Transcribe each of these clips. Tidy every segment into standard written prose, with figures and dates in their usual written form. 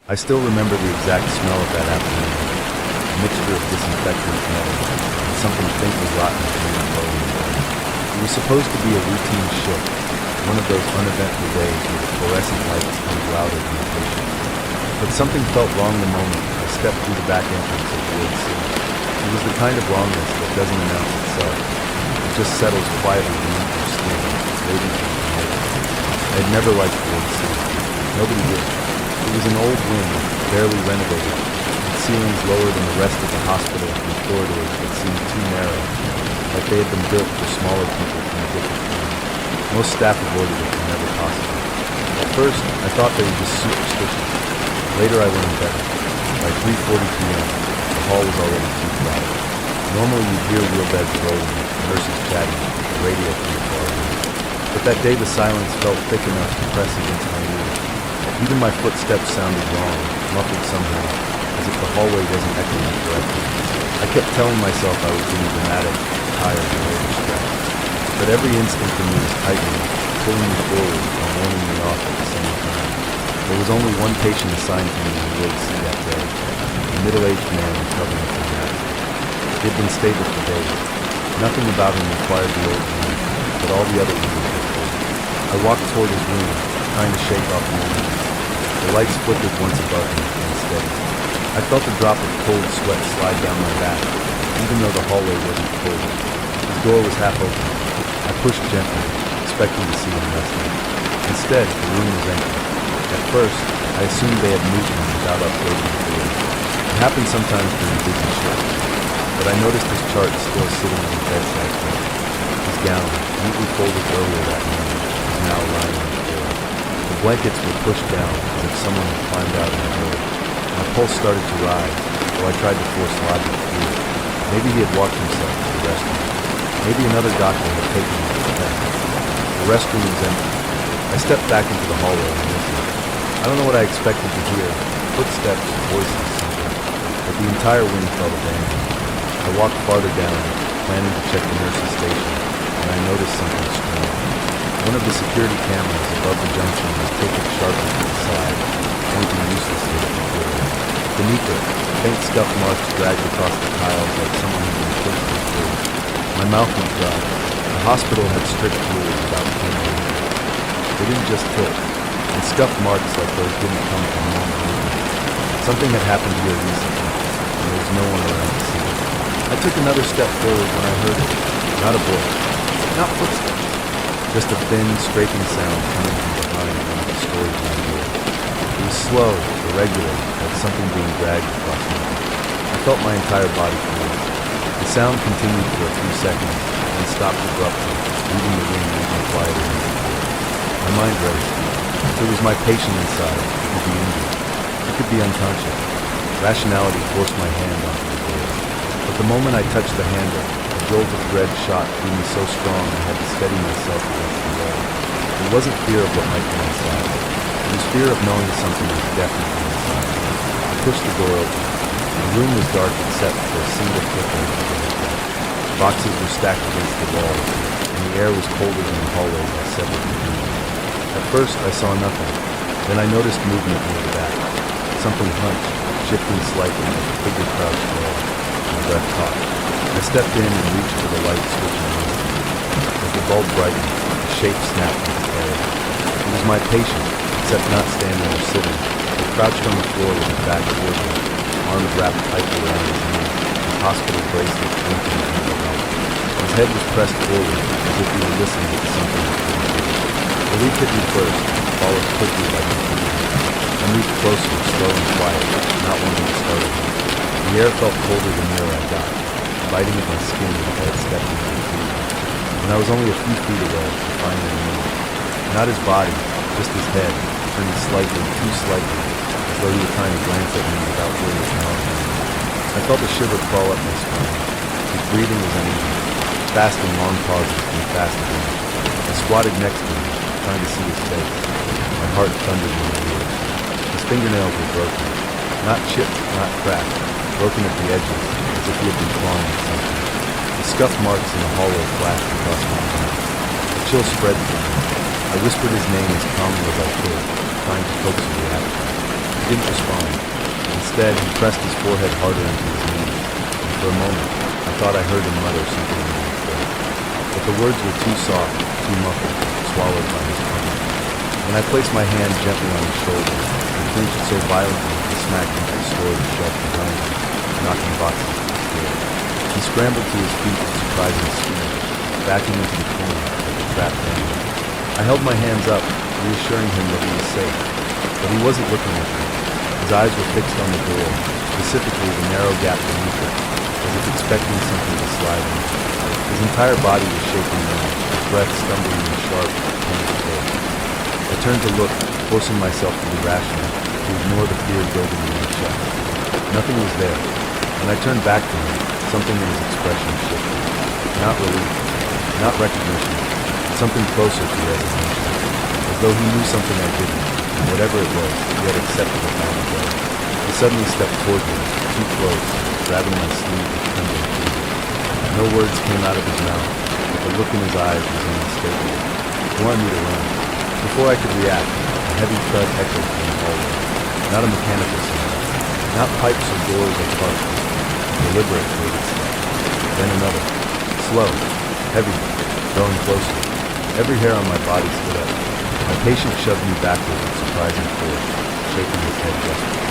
I still remember the exact smell of that afternoon, a mixture of disinfectant metals and something faintly rotten from the flowing air. It was supposed to be a routine shift, one of those uneventful days where the fluorescent lights comes louder than the patient. But something felt wrong the moment I stepped through the back entrance of Ward C. It was the kind of wrongness that doesn't announce itself. It just settles quietly beneath your skin, waiting for you to notice. I had never liked Ward C. Nobody did. It was an old wing, barely renovated, with ceilings lower than the rest of the hospital and corridors that seemed too narrow, like they had been built for smaller people from a different time. Most staff avoided it whenever possible. At first, I thought they were just superstitious. Later, I learned better. By 3:40 p.m., the hall was already too crowded. Normally, you'd hear wheel beds rolling, nurses chatting, the radio from the corridor. But that day, the silence felt thick enough to press against my ears. Even my footsteps sounded wrong, muffled somehow, as if the hallway wasn't echoing correctly. I kept telling myself I was being dramatic, tired, and overstretched. But every instinct in me was tightening, pulling me forward and warning me off at the same time. There was only one patient assigned to me in Ward C that day, a middle-aged man recovering from that. He had been stable for days. Nothing about him required the old man, but all the other women did. I walked toward his room, trying to shake off the memories. The lights flickered once above me, and steady. I felt a drop of cold sweat slide down my back, even though the hallway wasn't cold. His door was half open. I pushed gently, expecting to see him resting. Instead, the room was empty. At first, I assumed they had moved him without upgrading the door. It happened sometimes during busy shifts, but I noticed his chart still sitting on the bedside table. His gown, neatly folded earlier that morning, was now lying on the floor. The blankets were pushed down as if someone had climbed out in a hurry. My pulse started to rise, though I tried to force logic through it. Maybe he had walked himself to the restroom. Maybe another doctor had taken him to the test. The restroom was empty. I stepped back into the hallway and listened. I don't know what I expected to hear, footsteps, voices, something, but the entire wing felt abandoned. I walked farther down, planning to check the nurse's station, and I noticed something strange. One of the security cameras above the junction was tilted sharply to the side, pointing uselessly at the floor. Beneath it, faint scuff marks dragged across the tiles like someone had been pushed through. My mouth went dry. The hospital had strict rules about camera movement. They didn't just tilt, and scuff marks like those didn't come from normal movement. Something had happened here recently, and there was no one around to see it. I took another step forward when I heard it. Not a voice, not footsteps, just a thin, scraping sound coming from behind one of the storage doors. It was slow, irregular, like something being dragged across me. I felt my entire body freeze. The sound continued for a few seconds, then stopped abruptly, leaving the room even quieter than before. My mind raced. If it was my patient inside, he could be injured. He could be unconscious. Rationality forced my hand onto the door. But the moment I touched the handle, a jolt of dread shot through me so strong I had to steady myself against the wall. It wasn't fear of what might be inside. It was fear of knowing something was definitely inside. I pushed the door open. The room was dark except for a single flicker of the window. Boxes were stacked against the walls, and the air was colder than the hallway by several degrees. At first, I saw nothing. Then I noticed movement near the back. Something hunched, shifting slightly as the figure crouched low. My breath caught. I stepped in and reached for the light switch on. As the bulb brightened, the shape snapped into place. It was my patient, except not standing or sitting, but crouched on the floor with his back toward me, arms wrapped tightly around his knees, his hospital bracelet blinking in the light. His head was pressed forward, as if he were listening to something he couldn't hear. Relief hit me first, followed quickly by confusion. I moved closer, slow and quiet, not wanting to startle him. The air felt colder the nearer I got, biting at my skin as I had stepped into the food. When I was only a few feet away, he finally moved. Not his body, just his head, turning slightly, too slightly, as though he were trying to glance at me without really acknowledging me. I felt a shiver crawl up my spine. His breathing was uneven, fast and long pauses and fast again. I squatted next to him, trying to see his face. My heart thundered in my ears. His fingernails were broken. Not chipped, not cracked, broken at the edges, as if he had been clawing at something. The scuff marks in the hallway flashed across my mind. A chill spread through me. I whispered his name as calmly as I could, trying to coax a reaction. He didn't respond. Instead, he pressed his forehead harder into his knees, and for a moment, I thought I heard him mutter something in his throat. But the words were too soft, too muffled, swallowed by his tongue. When I placed my hand gently on his shoulder, he flinched so violently he smacked into the storage shelf behind him, knocking boxes to the floor. He scrambled to his feet with surprising speed, backing into the corner like a trapped animal. I held my hands up, reassuring him that he was safe, but he wasn't looking at me. His eyes were fixed on the door, specifically the narrow gap beneath it, as if expecting something to slide in. His entire body was shaking now, his breath stumbling in sharp, painful ways. I turned to look, forcing myself to be rational, to ignore the fear building in my chest. Nothing was there. When I turned back to him, something in his expression shifted. Not relief, not recognition, but something closer to resignation. As though he knew something I didn't, and whatever it was, he had accepted it long ago. He suddenly stepped toward me, too close, grabbing my sleeve with trembling fingers. No words came out of his mouth, but the look in his eyes was unmistakable. He wanted me to run. Before I could react, a heavy thud echoed from the hallway. Not a mechanical sound, not pipes or doors or parts, a deliberate weighted step. Then another, slow, heavy, growing closer. Every hair on my body stood up. My patient shoved me backward with surprising force, shaking his head desperately.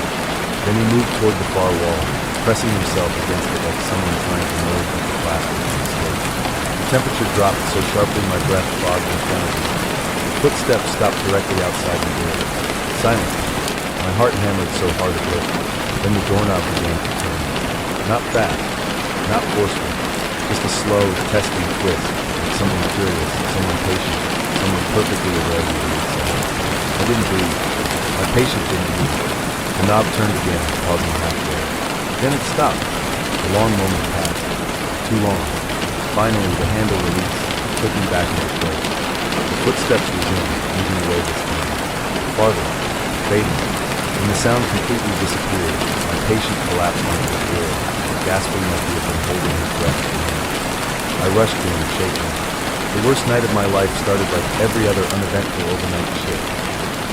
Then he moved toward the far wall, pressing himself against it like someone trying to merge with the plastic in his throat. The temperature dropped so sharply my breath fogged in front of me. The footsteps stopped directly outside the door. Silence. My heart hammered so hard it hurt. Then the doorknob began to turn. Not fast, not forceful, just a slow, testing twist, like someone curious, someone patient, someone perfectly aware of the inside. I didn't breathe. My patient didn't move. The knob turned again, pausing halfway. Then it stopped. A long moment passed. Too long. Finally, the handle released, clicking back into place. The footsteps resumed, moving away this time. Farther, fading. When the sound completely disappeared, my patient collapsed onto the floor, gasping like he had been holding his breath for minutes. I rushed to him, shaking. The worst night of my life started like every other uneventful overnight shift.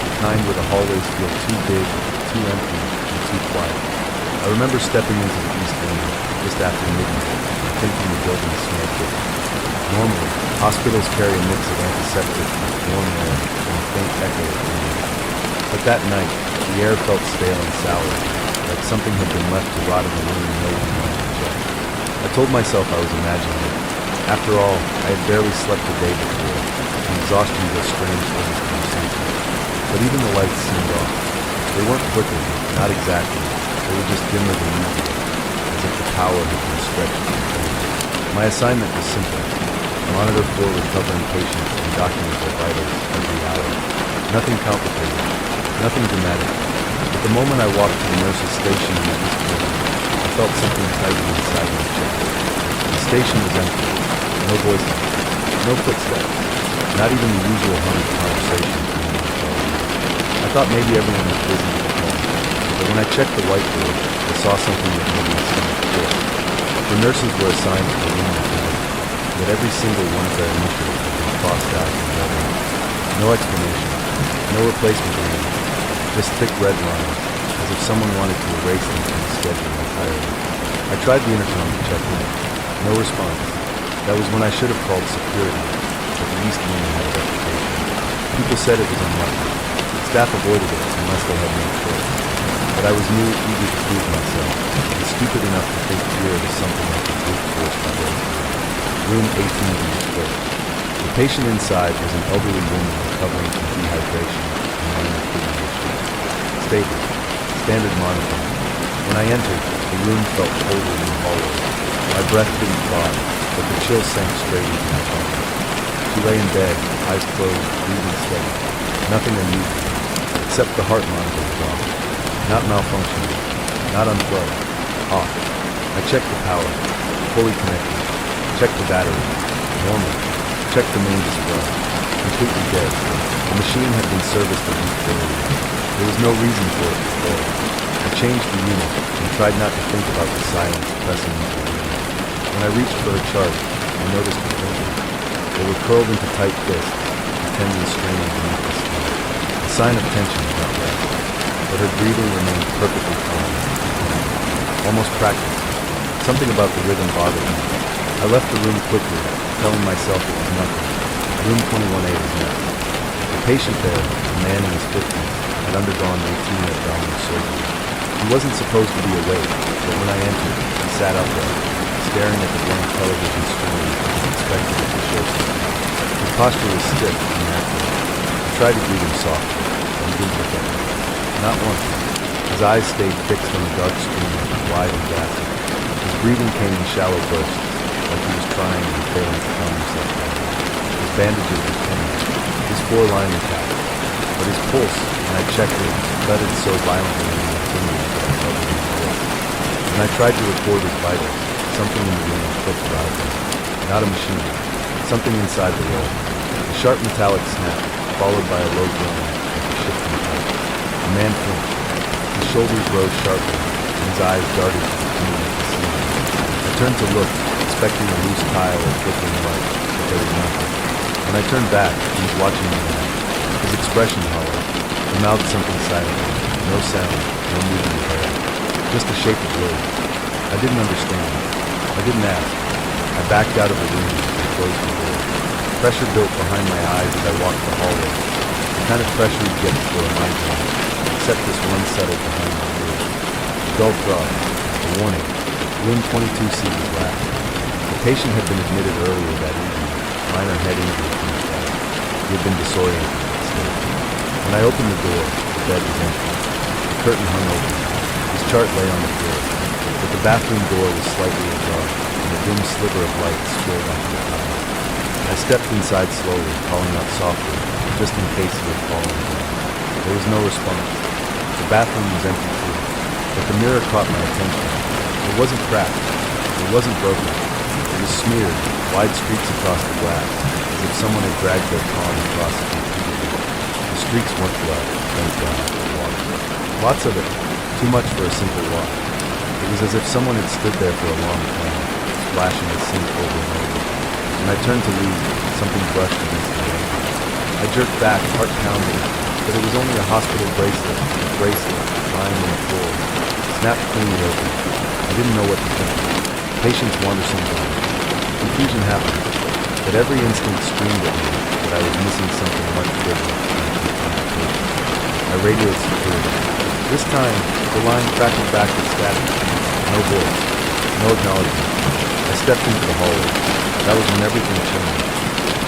The kind where the hallways feel too big, too empty, and too quiet. I remember stepping into the east wing just after midnight, thinking the building smelled different. Normally, hospitals carry a mix of antiseptic, warm air, and a faint echo of rain. But that night, the air felt stale and sour, like something had been left to rot in the room no one wanted to check. I told myself I was imagining it. After all, I had barely slept the day before, and exhaustion was strange things to my senses. But even the lights seemed off. They weren't flickering, not exactly. They were just dimmer than usual, as if the power had been stretched to the bone. My assignment was simple. Monitor for recovering patients and document their vitals every hour. Nothing complicated, nothing dramatic. But the moment I walked to the nurse's station in the east wing, I felt something tighten inside my chest. The station was empty. No voices, no footsteps, not even the usual hum of conversation between my colleagues. I thought maybe everyone was busy with the phone, but when I checked the whiteboard, I saw something that made my stomach twist. The nurses were assigned to the room at night, but every single one of their initials had been crossed out in red ink. No explanation, no replacement name, just thick red lines, as if someone wanted to erase them from the schedule entirely. I tried the intercom to check in. No response. That was when I should have called security, but the East Wing had a reputation. People said it was unlucky. Staff avoided it unless they had no choice. But I was new, eager to prove myself, and stupid enough to think fear was something I could brute force my way through. Room 18 was first. The patient inside was an elderly woman recovering from dehydration and minor kidney issues. Stable, standard monitoring. When I entered, the room felt colder in the hallway. My breath didn't thaw, but the chill sank straight into my bones. She lay in bed, eyes closed, breathing steady. Nothing unusual, except the heart monitor was off. Not malfunctioning, not unplugged, off. I checked the power, fully connected. Checked the battery, normal. Checked the main display, completely dead. The machine had been serviced a week earlier. There was no reason for it to fail. I changed the unit and tried not to think about the silence pressing into the room. When I reached for her chart, I noticed her fingers. They were curled into tight fists, the tendons straining beneath the skin. A sign of tension, not rest. But her breathing remained perfectly calm. almost practiced. Something about the rhythm bothered me. I left the room quickly, telling myself it was nothing. Room 21A was next. The patient there, a man in his 50s, had undergone routine abdominal surgery. He wasn't supposed to be awake, but when I entered, he sat upright, staring at the blank television screen as expected it to show something. His posture was stiff and natural. I tried to greet him softly, but he didn't look at me. Not once. His eyes stayed fixed on the dark screen, wide and ghastly. His breathing came in shallow bursts, like he was trying and failing to calm himself down. His bandages were clean, his foreline intact, but his pulse, when I checked it, thudded so violently in my fingers that I felt it in my wrist. When I tried to record his vitals, something in the room clicked loudly. Not a machine, something inside the wall. A sharp metallic snap, followed by a low groan like a shifting pipe. The man flinched. His shoulders rose sharply, and his eyes darted to the ceiling of the ceiling. I turned to look, expecting a loose tile or flickering light, but there was nothing. When I turned back, he was watching me now. His expression hollow. He mouthed something silently. No sound, no movement of hair. Just a shape of words. I didn't understand. I didn't ask. I backed out of the room and closed the door. Pressure built behind my eyes as I walked the hallway. The kind of pressure you get before a migraine, except this one settled behind my ear. A dull throb. A warning. Room 22C was locked. The patient had been admitted earlier that evening. Minor head injury from his back. He had been disoriented at the stage. When I opened the door, the bed was empty. The curtain hung open. His chart lay on the floor, but the bathroom door was slightly ajar, and a dim sliver of light spilled onto the tile. I stepped inside slowly, calling out softly, just in case he had fallen again. There was no response. The bathroom was empty too, but the mirror caught my attention. It wasn't cracked. It wasn't broken. It was smeared, wide streaks across the glass, as if someone had dragged their palm across it repeatedly. The streaks weren't blood, thank God, but water. Lots of it. Too much for a simple wash. It was as if someone had stood there for a long time, splashing the sink over and over. When I turned to leave, something brushed against my ankle. I jerked back, heart pounding, but it was only a hospital bracelet, lying on the floor, snapped cleanly open. I didn't know what to think. Patients wander sometimes. Confusion happened, but every instinct screamed at me that I was missing something much bigger than acute complication. I radioed security. This time, the line crackled back with static. No voice. No acknowledgement. I stepped into the hallway. That was when everything changed.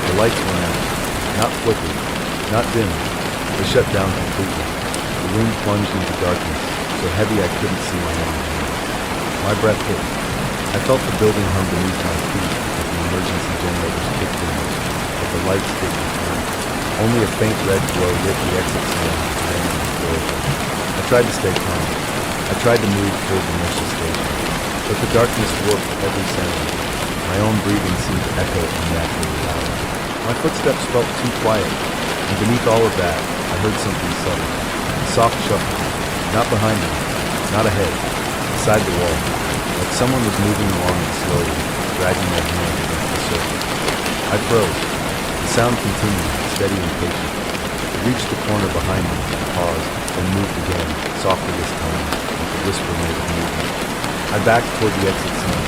The lights went out. Not flickered. Not dim. They shut down completely. The room plunged into darkness, so heavy I couldn't see my own hands. My breath hit. I felt the building hum beneath my feet as the emergency generators kicked in, but the lights didn't turn. Only a faint red glow lit the exit sign and the floor. I tried to stay calm. I tried to move toward the nurse's station, but the darkness warped every sound. My own breathing seemed to echo unnaturally loud. My footsteps felt too quiet, and beneath all of that, I heard something subtle. A soft shuffle. Not behind me. Not ahead. Beside the wall. Like someone was moving along it slowly, dragging their hand against the surface. I froze. The sound continued, steady and patient. It reached the corner behind me, paused, then moved again, softly this time, like a whisper made of movement. I backed toward the exit sign.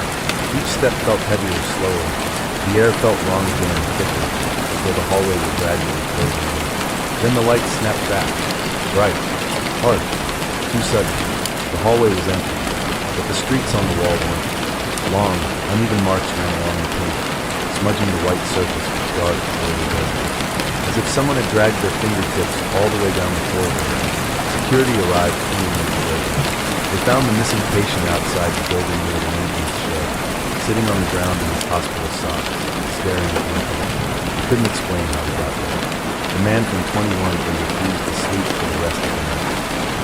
Each step felt heavier, slower. The air felt wrong again, thicker, as though the hallway were gradually closing in. Then the light snapped back. Bright. Hard. Too sudden. The hallway was empty, but the streaks on the wall weren't. Long, uneven marks ran along the paint, smudging the white surface with dark, oily red. As if someone had dragged their fingertips all the way down the corridor. Security arrived cleaning the building. They found the missing patient outside the building near the maintenance shed, sitting on the ground in his hospital socks, staring at nothing. He couldn't explain how he got there. The man from 21 had been refused to sleep for the rest of the night.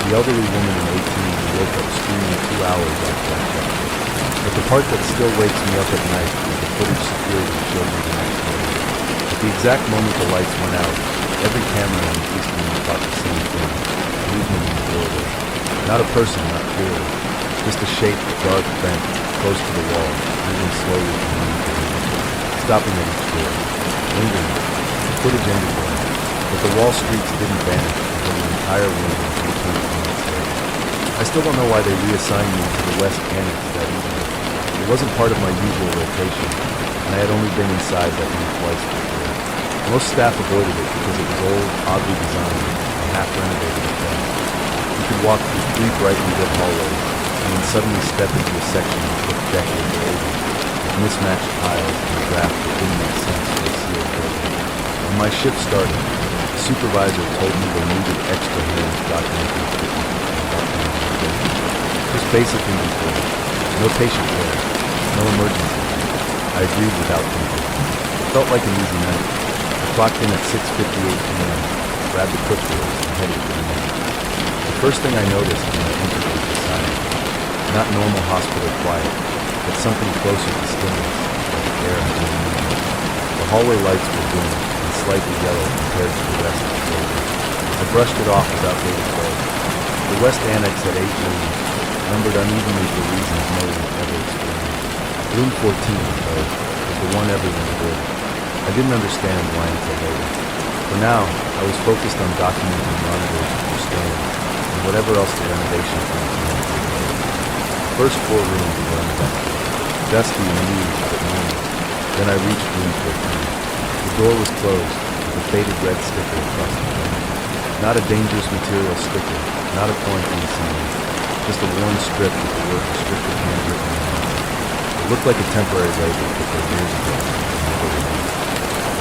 The elderly woman in 18 who woke up screaming 2 hours after I checked her. But the part that still wakes me up at night is the footage security showed me the next morning. At the exact moment the lights went out, every camera in the East Room caught the same thing. Movement in the doorway. Not a person, not clearly. Just a shape, dark, bent, close to the wall, moving slowly from room to room, stopping at each door, lingering. The footage ended there, but the wall streaks didn't vanish until the entire room was 18 minutes later. I still don't know why they reassigned me to the West Annex that evening. It wasn't part of my usual rotation, and I had only been inside that room twice before. Most staff avoided it because it was old, oddly designed, and half-renovated at best. You could walk through 3 brightly lit hallways, and then suddenly step into a section that looked decades older, with mismatched tiles and a draft that didn't make sense for a sealed building. When my shift started, the supervisor told me they needed extra hands documenting equipment and documenting. Just basic inventory, no patient care, no emergency. I agreed without thinking. It felt like an easy night. I clocked in at 6:58 p.m., grabbed a clipboard, and headed for the night. The first thing I noticed when I entered was the silence. Not normal hospital quiet, but something closer to stillness, like air had been moving. The hallway lights were dim and slightly yellow compared to the rest of the building. I brushed it off without getting cold. The West Annex had 8 rooms, numbered unevenly for reasons no one had ever explained. Room 14, though, was the one everyone avoided. I didn't understand why until later. For now, I was focused on documenting monitors for scanning and whatever else the renovation team planned to do. The first 4 rooms were uneventful, dusty and used but normal. Then I reached room 14. The door was closed, with a faded red sticker across the front. Not a dangerous material sticker, not a quarantine sign, just a worn strip with the word restricted handwritten on it. It looked like a temporary label put there years ago, and never removed.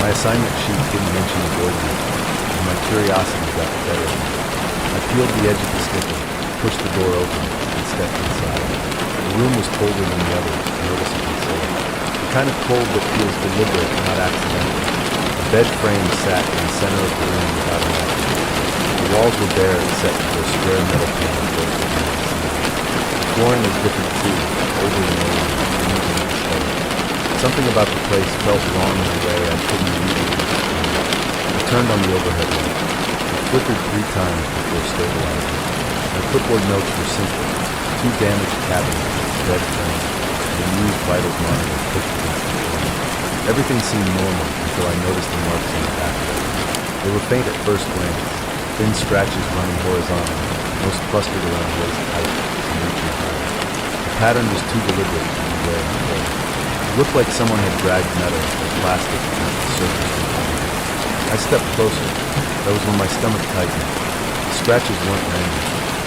My assignment sheet didn't mention the board meeting, and my curiosity got the better of me. I peeled the edge of the sticker, pushed the door open, and stepped inside. The room was colder than the others, noticeably so. The kind of cold that feels deliberate, not accidental. A bed frame sat in the center of the room without an outlet. The walls were bare except for a square metal panel built into the ceiling. The flooring was different too, older and older, uneven and steady. Something about the place felt wrong in a way I couldn't immediately explain. I turned on the overhead light. It flickered 3 times before stabilizing. My clipboard notes were simple. 2 damaged cabinets, a bed frame, and a used vitals monitor pushed against the wall. Everything seemed normal until I noticed the marks on the back of it. They were faint at first glance, thin scratches running horizontally, most clustered around waist height and reaching high. The pattern was too deliberate to be rare and cold. It looked like someone had dragged metal or plastic against the surface of the body. I stepped closer. That was when my stomach tightened. The scratches weren't random.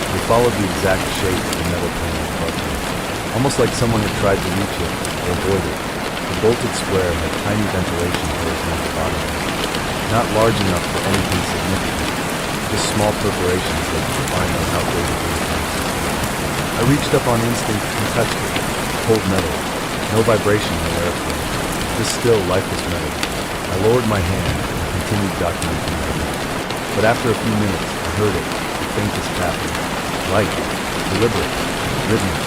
They followed the exact shape of the metal panel above me. Almost like someone had tried to reach it or avoid it. The bolted square had tiny ventilation holes near the bottom. Not large enough for anything significant, just small perforations that you could find on outdated rooftops. I reached up on instinct and touched it. Cold metal. No vibration, no airflow. Just still, lifeless metal. I lowered my hand and continued documenting the room. But after a few minutes, I heard it, the faintest tapping. Light. Deliberate. Rhythmic.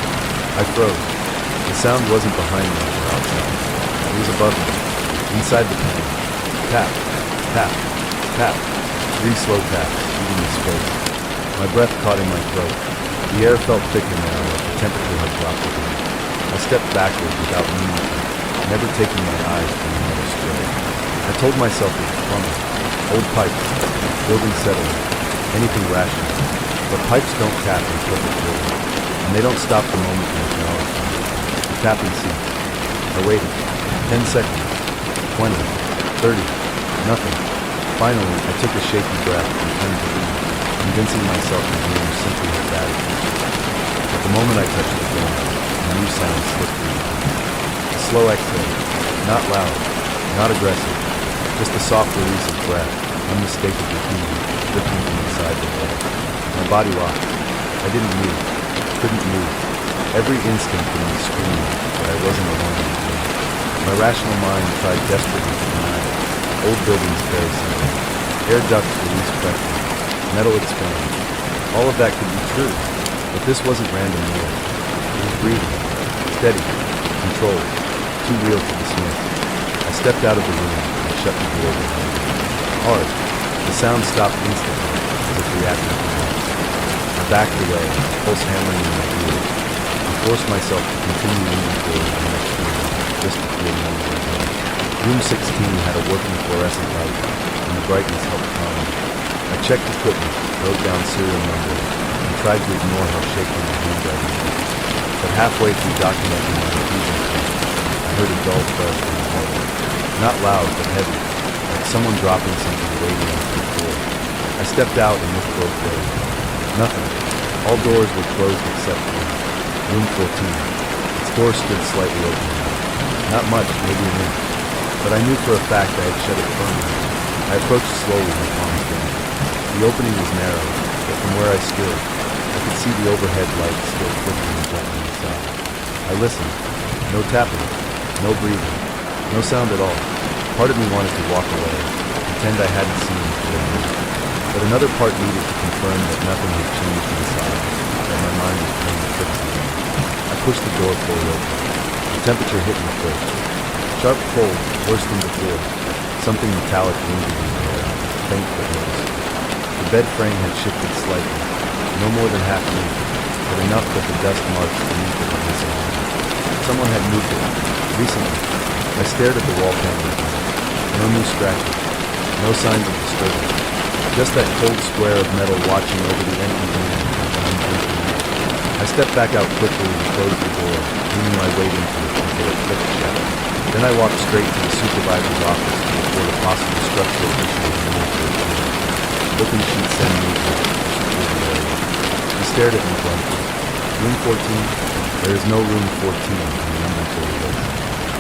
I froze. The sound wasn't behind me or outside. It was above me. Inside the panel. Tap. Tap. Tap. 3 slow taps, eating the space. My breath caught in my throat. The air felt thicker now, like the temperature had dropped again. I stepped backward without meaning to, never taking my eyes from the metal square. I told myself it was plumbing, old pipes, building settling, anything rational. But pipes don't tap in perfect order, and they don't stop the moment you acknowledge them. The tapping ceased. I waited. 10 seconds. 20. 30. Nothing. Finally, I took a shaky breath and turned to leave, convincing myself the room simply had bad acoustics. At the moment I touched the ground, a new sound slipped through me. A slow exhale, not loud, not aggressive, just a soft release of breath, unmistakably human, drifting from inside the head. My body rocked. I didn't move, couldn't move. Every instinct in me screamed that I wasn't alone in the room. My rational mind tried desperately to deny it. Old buildings very simple. Air ducts release pressure. Metal expands. All of that could be true, but this wasn't random noise. It was breathing. Steady. Controlled. Too real to dismiss. I stepped out of the room and shut the door behind me. Hard. The sound stopped instantly, as if reacting to noise. I backed away, pulse hammering in my ears, and forced myself to continue inventory in the next room, just to feel normal again. Room 16 had a working fluorescent light, and the brightness helped calm me. I checked equipment, wrote down serial numbers, and tried to ignore how shaky my handwriting was. But halfway through documenting my refusal, I heard a dull thud from the hallway. Not loud, but heavy, like someone dropping something weighty onto the floor. I stepped out and looked both ways. Nothing. All doors were closed except one. Room 14. Its door stood slightly open. Not much, maybe an inch. But I knew for a fact I had shut it firmly. I approached slowly, my palms down. The opening was narrow, but from where I stood, I could see the overhead lights still flickering gently inside. I listened. No tapping. No breathing. No sound at all. Part of me wanted to walk away, pretend I hadn't seen it for a minute. But another part needed to confirm that nothing had changed inside, that my mind was playing tricks on me. I pushed the door fully open. The temperature hit me first. Sharp cold, worse than before. Something metallic lingered in the air, faint but noticeable. The bed frame had shifted slightly, no more than half an inch, but enough that the dust marks beneath it were visible. Someone had moved it, recently. I stared at the wall panel again. No new scratches, no signs of disturbance. Just that cold square of metal watching over the empty room and unblinking. I stepped back out quickly and closed the door, leaning my weight into it until it clicked shut. Then I walked straight to the supervisor's office to report a possible structural issue in room 14. Booking sheet said movement for security area. He stared at me blankly. Room 14? There is no room 14 on the inventory list.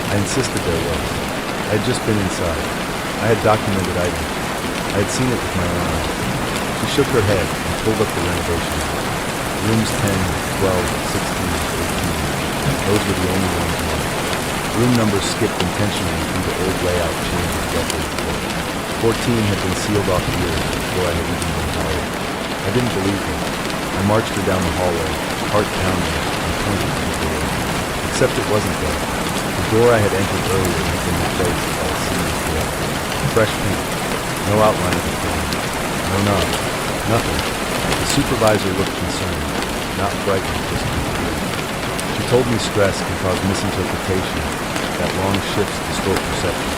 I insisted there was. I had just been inside. I had documented items. I had seen it with my own eyes. She shook her head and pulled up the renovation list. Rooms 10, 12, 16, 18. Those were the only ones marked. Room numbers skipped intentionally due to old layout changes decades ago. 14 had been sealed off years before I had even been hired. I didn't believe her. I marched her down the hallway, heart pounding, and pointed to the door. Except it wasn't there. The door I had entered earlier had been replaced by a seamless door. Fresh paint. No outline of the frame. No knob. Nothing. The supervisor looked concerned. Not frightened, just confused. She told me stress can cause misinterpretation, that long shifts distort perception,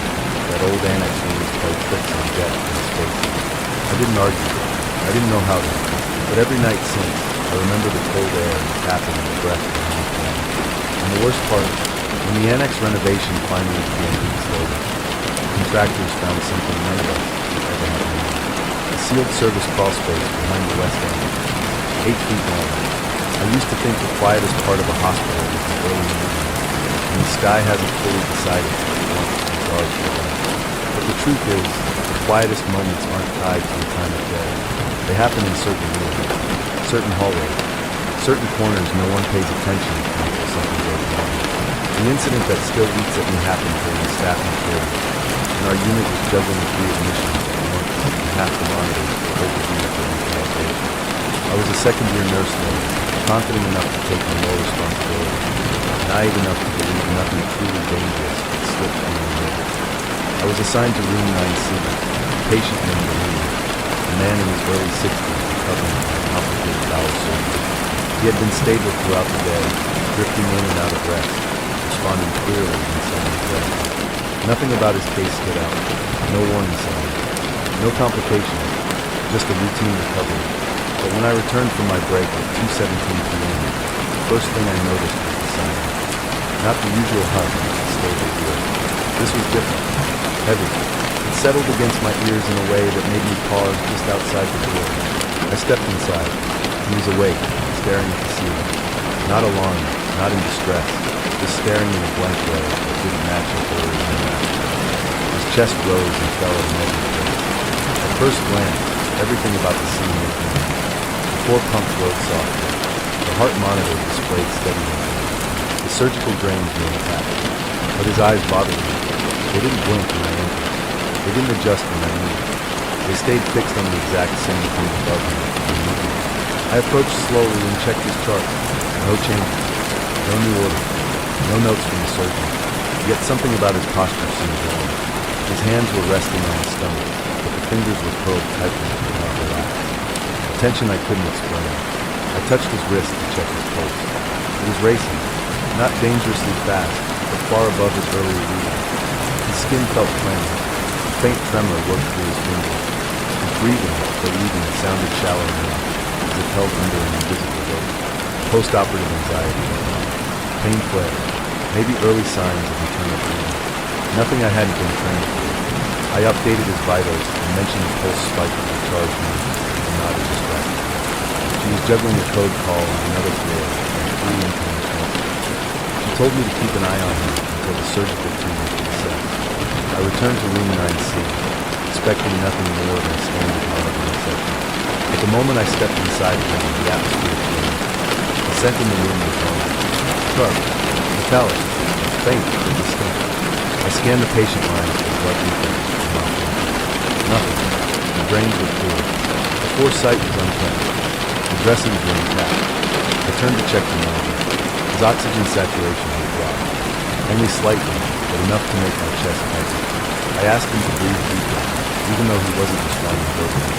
that old annex rooms play tricks on depth and space. I didn't argue. I didn't know how to. But every night since, I remember the cold air and the tapping of the breath behind the fan. And the worst part, when the annex renovation finally began to slowly, contractors found something none of us had ever had known. A sealed service crawl space behind the west annex, 8 feet long. I used to think the quietest part of a hospital was the early morning, and the sky hasn't fully decided if it wants to be dark or light. But the truth is, the quietest moments aren't tied to the time of day. They happen in certain rooms, certain hallways, certain corners no one pays attention to until something goes wrong. The incident that still eats at me happened during the staffing shortage, and our unit was juggling 3 admissions at once and half the monitors to hold the unit for recalibration. I was a second-year nurse then, confident enough to take on more responsibility, naive enough to believe nothing truly dangerous could slip through my notice. I was assigned to room 9C, a patient named Irene, a man in his early 60s recovering from a complicated bowel surgery. He had been stable throughout the day, drifting in and out of rest, responding clearly when someone pressed. Nothing about his case stood out, no warning signs, no complications, just a routine recovery. But when I returned from my break at 2:17 p.m., the first thing I noticed was the silence. Not the usual hush that stayed here. This was different, heavy. It settled against my ears in a way that made me pause just outside the door. I stepped inside. He was awake, staring at the ceiling. Not alarmed, not in distress, just staring in a blank way that didn't match his earlier interaction. His chest rose and fell at a measured pace. At first glance, everything about the scene was new. The 4-pump flowed softly. The heart monitor displayed steady movement. The surgical drains were intact. But his eyes bothered me. They didn't blink when I entered. They didn't adjust when I moved. They stayed fixed on the exact same thing above me and beneath me. I approached slowly and checked his chart. No changes. No new orders. No notes from the surgeon. Yet something about his posture seemed wrong. His hands were resting on his stomach, but the fingers were curled tightly and not relaxed. Tension I couldn't explain. I touched his wrist to check his pulse. It was racing, not dangerously fast, but far above his earlier reading. His skin felt clammy. A faint tremor worked through his fingers. His breathing, though even, sounded shallow now. as if held under an invisible weight. Post-operative anxiety. Pain flare. Maybe early signs of internal bleeding. Nothing I hadn't been trained for. I updated his vitals and mentioned the pulse spike of the charged nerve and nodded distracted. She was juggling a code call on another floor and 3 incoming calls. She told me to keep an eye on him until the surgical team was set. I returned to room 9C, expecting nothing more than a standard monitoring session. At the moment I stepped inside again, the atmosphere changed. The scent in the room was wrong. Sharp, metallic, faint, but distinct. I scanned the patient lines for blood leakage. Nothing. The brains were clear. The foresight was untouched. The dressings were intact. I turned to check the monitor. His oxygen saturation had dropped. Only slightly, but enough to make my chest tighten. I asked him to breathe deeper, even though he wasn't responding verbally.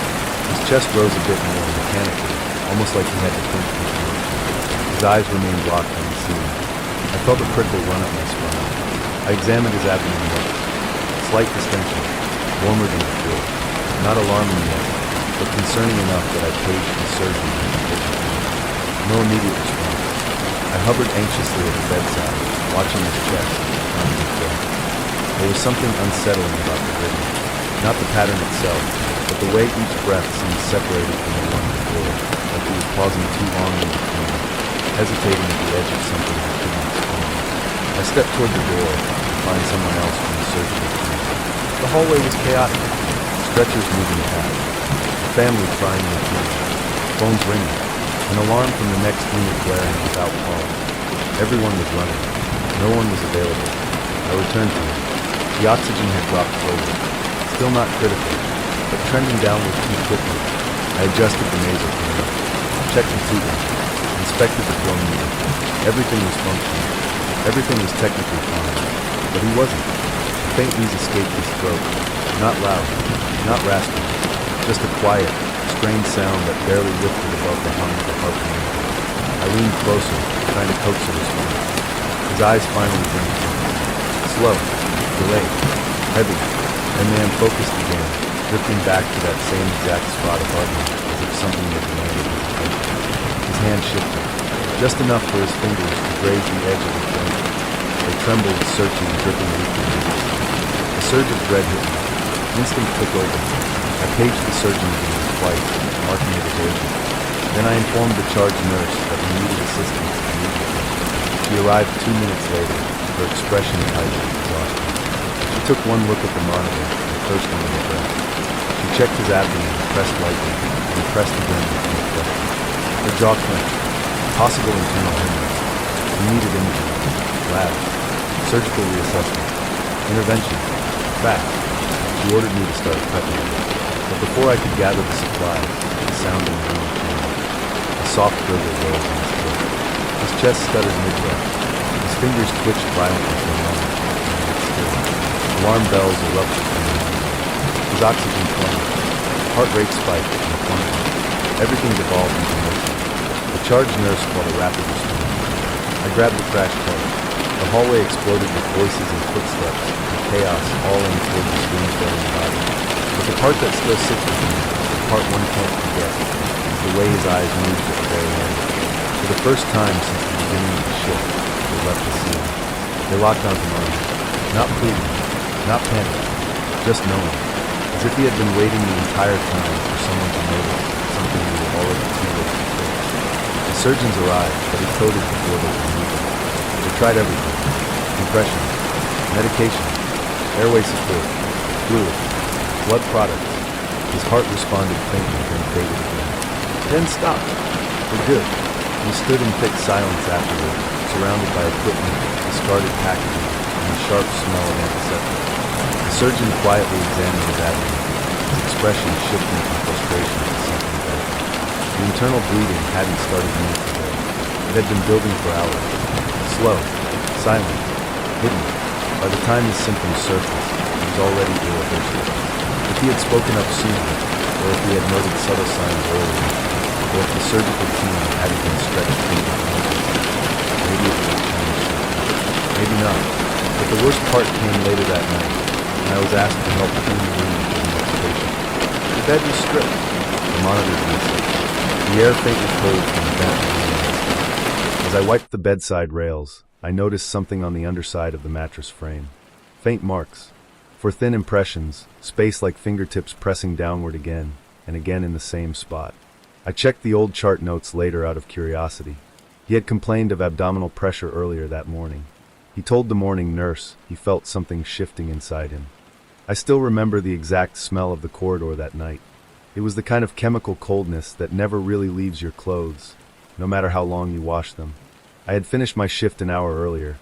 His chest rose a bit more mechanically, almost like he had to think information. His eyes remained locked on the ceiling. I felt a prickle run up my spine. I examined his abdomen next. Slight distension, warmer than before. Not alarming yet, but concerning enough that I paged the surgeon in the kitchen. No immediate response. I hovered anxiously at the bedside, watching his chest, counting his breath. There was something unsettling about the rhythm. Not the pattern itself, but the way each breath seemed separated from the one before, like he was pausing too long in between, hesitating at the edge of something I couldn't explain. I stepped toward the door to find someone else from the surgical team. The hallway was chaotic, stretchers moving past, the family trying their food, phones ringing, an alarm from the next unit blaring without pause. Everyone was running. No one was available. I returned to him. The oxygen had dropped slowly. Still not critical, but trending downward too quickly. I adjusted the nasal cleaner, checked the treatment, inspected the flow meter. Everything was functioning. Everything was technically fine, but he wasn't. A faint wheeze escaped his throat. Not loud, not raspy, just a quiet, strained sound that barely lifted above the hum of the heartbeat. I leaned closer, trying to coax a response. His eyes finally blinked. Slow, delayed, heavy, and then focused again, drifting back to that same exact spot above him, as if something had demanded his attention. His hand shifted, just enough for his fingers to graze the edge of the flame. They trembled, searching, dripping weakly. The surge of dread hit me. Instinct took over. I paged the surgeon again twice, marking it as urgent. Then I informed the charge nurse that we needed assistance immediately. She arrived 2 minutes later, her expression tight with exhaustion. She took one look at the monitor and cursed under her breath. She checked his abdomen, pressed lightly, and pressed again with no question. Her jaw clenched. Possible internal hemorrhage. We needed imaging. Labs. Surgical reassessment. Intervention. Fast. She ordered me to start prepping. But before I could gather the supplies, the sound in the room changed. A soft gurgle rose in his throat. His chest stuttered mid-breath. His fingers twitched violently for a moment, and then still. Alarm bells erupted from the room. His oxygen plunged. Heart rate spiked and plunged. Everything devolved into motion. The charge nurse called a rapid response. I grabbed the crash cart. The hallway exploded with voices and footsteps and chaos all in toward the scream-filling body. But the part that still sits with me, the part one can't forget, is the way his eyes moved at the very end. For the first time since the beginning of the shift, they left the scene. They locked onto mine. Not pleading, not panicked, just knowing. As if he had been waiting the entire time for someone to notice something we were already too late to fix. The surgeons arrived, but he coded before they could move him. They tried everything. Compression, medication, airway support, fluid, blood products. His heart responded faintly, then faded again. Then stopped. We're good. We stood in thick silence afterward, surrounded by equipment, discarded packaging, and the sharp smell of antiseptic. The surgeon quietly examined his abdomen, his expression shifting from frustration to something better. The internal bleeding hadn't started meaningfully. It had been building for hours. Slow, silent, hidden. By the time his symptoms surfaced, he was already irreversible. If he had spoken up sooner, or if he had noted subtle signs earlier, or if the surgical team hadn't been stretched thin with emergency, maybe it would have changed something. Maybe not. But the worst part came later that night, and I was asked to help clean the room for the next patient. The bed was stripped, the monitors missing, The air faintly cold from the vent remains. As I wiped the bedside rails, I noticed something on the underside of the mattress frame. Faint marks. For thin impressions, space like fingertips pressing downward again and again in the same spot. I checked the old chart notes later out of curiosity. He had complained of abdominal pressure earlier that morning. He told the morning nurse he felt something shifting inside him. I still remember the exact smell of the corridor that night. It was the kind of chemical coldness that never really leaves your clothes, no matter how long you wash them. I had finished my shift an hour earlier,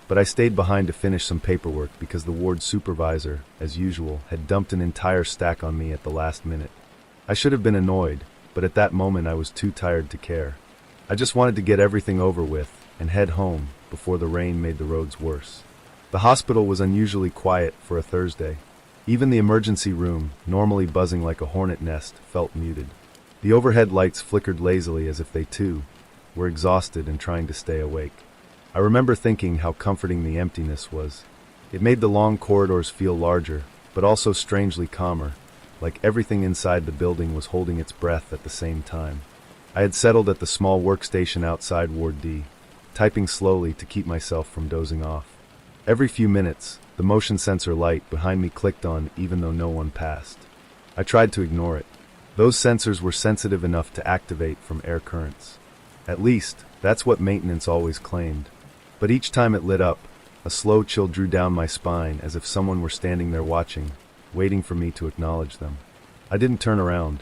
but I stayed behind to finish some paperwork because the ward supervisor, as usual, had dumped an entire stack on me at the last minute. I should have been annoyed, but at that moment I was too tired to care. I just wanted to get everything over with and head home before the rain made the roads worse. The hospital was unusually quiet for a Thursday. Even the emergency room, normally buzzing like a hornet nest, felt muted. The overhead lights flickered lazily as if they, too, were exhausted and trying to stay awake. I remember thinking how comforting the emptiness was. It made the long corridors feel larger, but also strangely calmer, like everything inside the building was holding its breath at the same time. I had settled at the small workstation outside Ward D, typing slowly to keep myself from dozing off. Every few minutes, the motion sensor light behind me clicked on even though no one passed. I tried to ignore it. Those sensors were sensitive enough to activate from air currents. At least, that's what maintenance always claimed. But each time it lit up, a slow chill drew down my spine as if someone were standing there watching, waiting for me to acknowledge them. I didn't turn around.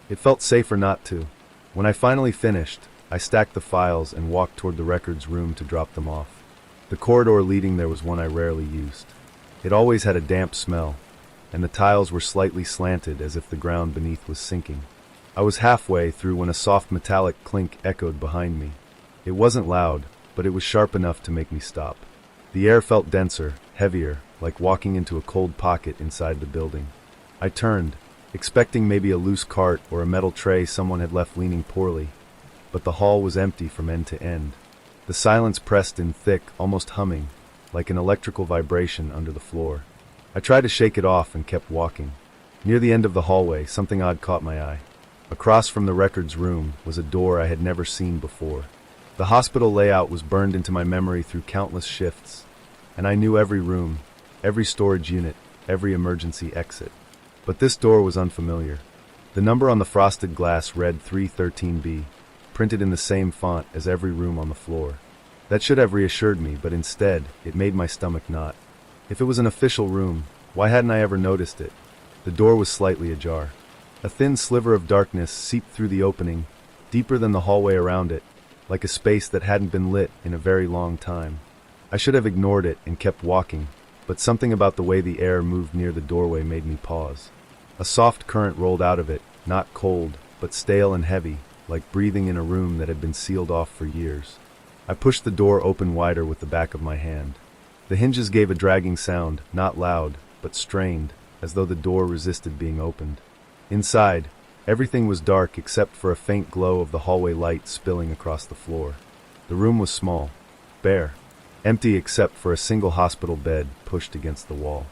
It felt safer not to. When I finally finished, I stacked the files and walked toward the records room to drop them off. The corridor leading there was one I rarely used. It always had a damp smell, and the tiles were slightly slanted as if the ground beneath was sinking. I was halfway through when a soft metallic clink echoed behind me. It wasn't loud, but it was sharp enough to make me stop. The air felt denser, heavier, like walking into a cold pocket inside the building. I turned, expecting maybe a loose cart or a metal tray someone had left leaning poorly, but the hall was empty from end to end. The silence pressed in thick, almost humming, like an electrical vibration under the floor. I tried to shake it off and kept walking. Near the end of the hallway, something odd caught my eye. Across from the records room was a door I had never seen before. The hospital layout was burned into my memory through countless shifts, and I knew every room, every storage unit, every emergency exit. But this door was unfamiliar. The number on the frosted glass read 313B, printed in the same font as every room on the floor. That should have reassured me, but instead, it made my stomach knot. If it was an official room, why hadn't I ever noticed it? The door was slightly ajar. A thin sliver of darkness seeped through the opening, deeper than the hallway around it, like a space that hadn't been lit in a very long time. I should have ignored it and kept walking, but something about the way the air moved near the doorway made me pause. A soft current rolled out of it, not cold, but stale and heavy, like breathing in a room that had been sealed off for years. I pushed the door open wider with the back of my hand. The hinges gave a dragging sound, not loud, but strained, as though the door resisted being opened. Inside, everything was dark except for a faint glow of the hallway light spilling across the floor. The room was small, bare, empty except for a single hospital bed pushed against the wall.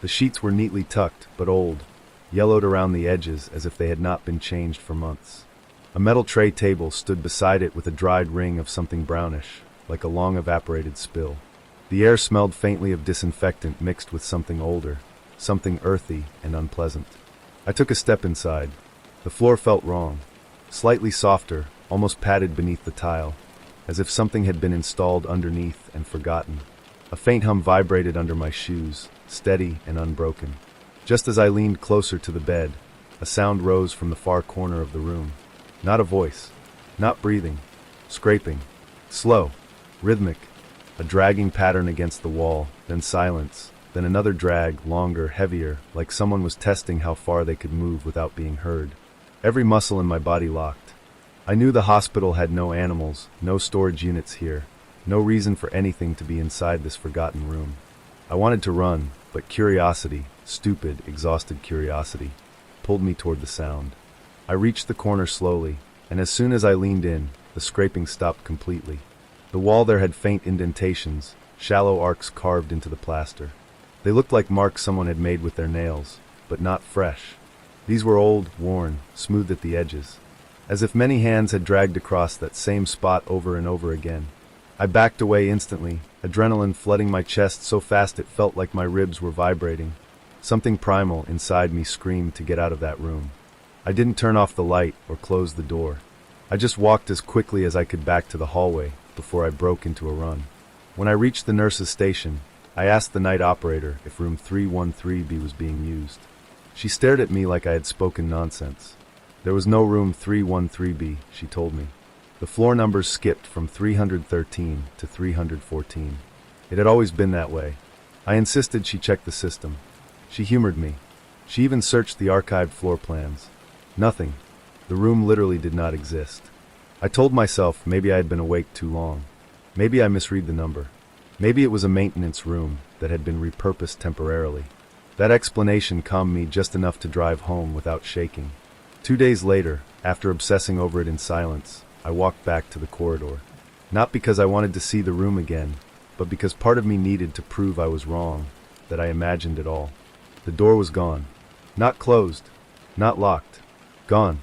The sheets were neatly tucked, but old, yellowed around the edges as if they had not been changed for months. A metal tray table stood beside it with a dried ring of something brownish, like a long evaporated spill. The air smelled faintly of disinfectant mixed with something older, something earthy and unpleasant. I took a step inside. The floor felt wrong, slightly softer, almost padded beneath the tile, as if something had been installed underneath and forgotten. A faint hum vibrated under my shoes, steady and unbroken. Just as I leaned closer to the bed, a sound rose from the far corner of the room. Not a voice, not breathing, scraping, slow, rhythmic, a dragging pattern against the wall, then silence, then another drag, longer, heavier, like someone was testing how far they could move without being heard. Every muscle in my body locked. I knew the hospital had no animals, no storage units here, no reason for anything to be inside this forgotten room. I wanted to run, but curiosity, stupid, exhausted curiosity, pulled me toward the sound. I reached the corner slowly, and as soon as I leaned in, the scraping stopped completely. The wall there had faint indentations, shallow arcs carved into the plaster. They looked like marks someone had made with their nails, but not fresh. These were old, worn, smooth at the edges. as if many hands had dragged across that same spot over and over again. I backed away instantly, adrenaline flooding my chest so fast it felt like my ribs were vibrating. Something primal inside me screamed to get out of that room. I didn't turn off the light or close the door. I just walked as quickly as I could back to the hallway before I broke into a run. When I reached the nurse's station, I asked the night operator if room 313B was being used. She stared at me like I had spoken nonsense. There was no room 313B, she told me. The floor numbers skipped from 313 to 314. It had always been that way. I insisted she check the system. She humored me. She even searched the archived floor plans. Nothing. The room literally did not exist. I told myself maybe I had been awake too long. Maybe I misread the number. Maybe it was a maintenance room that had been repurposed temporarily. That explanation calmed me just enough to drive home without shaking. 2 days later, after obsessing over it in silence, I walked back to the corridor. Not because I wanted to see the room again, but because part of me needed to prove I was wrong, that I imagined it all. The door was gone. Not closed. Not locked. Gone.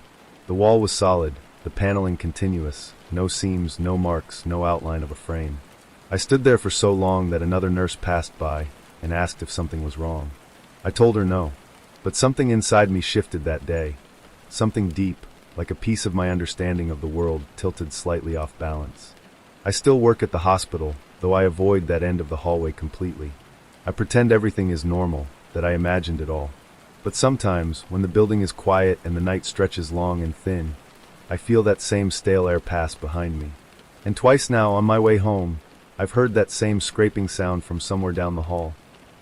The wall was solid, the paneling continuous, no seams, no marks, no outline of a frame. I stood there for so long that another nurse passed by and asked if something was wrong. I told her no, but something inside me shifted that day. Something deep, like a piece of my understanding of the world tilted slightly off balance. I still work at the hospital, though I avoid that end of the hallway completely. I pretend everything is normal, that I imagined it all. But sometimes, when the building is quiet and the night stretches long and thin, I feel that same stale air pass behind me. And twice now, on my way home, I've heard that same scraping sound from somewhere down the hall.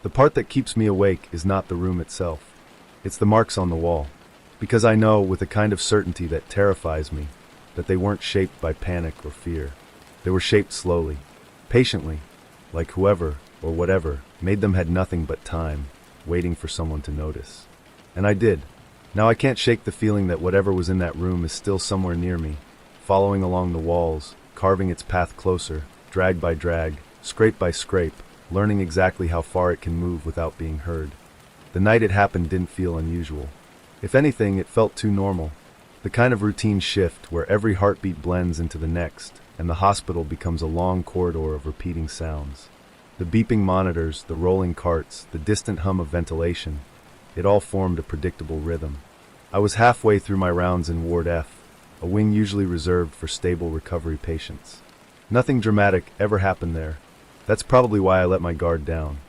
The part that keeps me awake is not the room itself. It's the marks on the wall. Because I know, with a kind of certainty that terrifies me, that they weren't shaped by panic or fear. They were shaped slowly, patiently, like whoever, or whatever, made them had nothing but time, waiting for someone to notice. And I did. Now I can't shake the feeling that whatever was in that room is still somewhere near me, following along the walls, carving its path closer, drag by drag, scrape by scrape, learning exactly how far it can move without being heard. The night it happened didn't feel unusual. If anything, it felt too normal. The kind of routine shift where every heartbeat blends into the next, and the hospital becomes a long corridor of repeating sounds. The beeping monitors, the rolling carts, the distant hum of ventilation, it all formed a predictable rhythm. I was halfway through my rounds in Ward F, a wing usually reserved for stable recovery patients. Nothing dramatic ever happened there. That's probably why I let my guard down.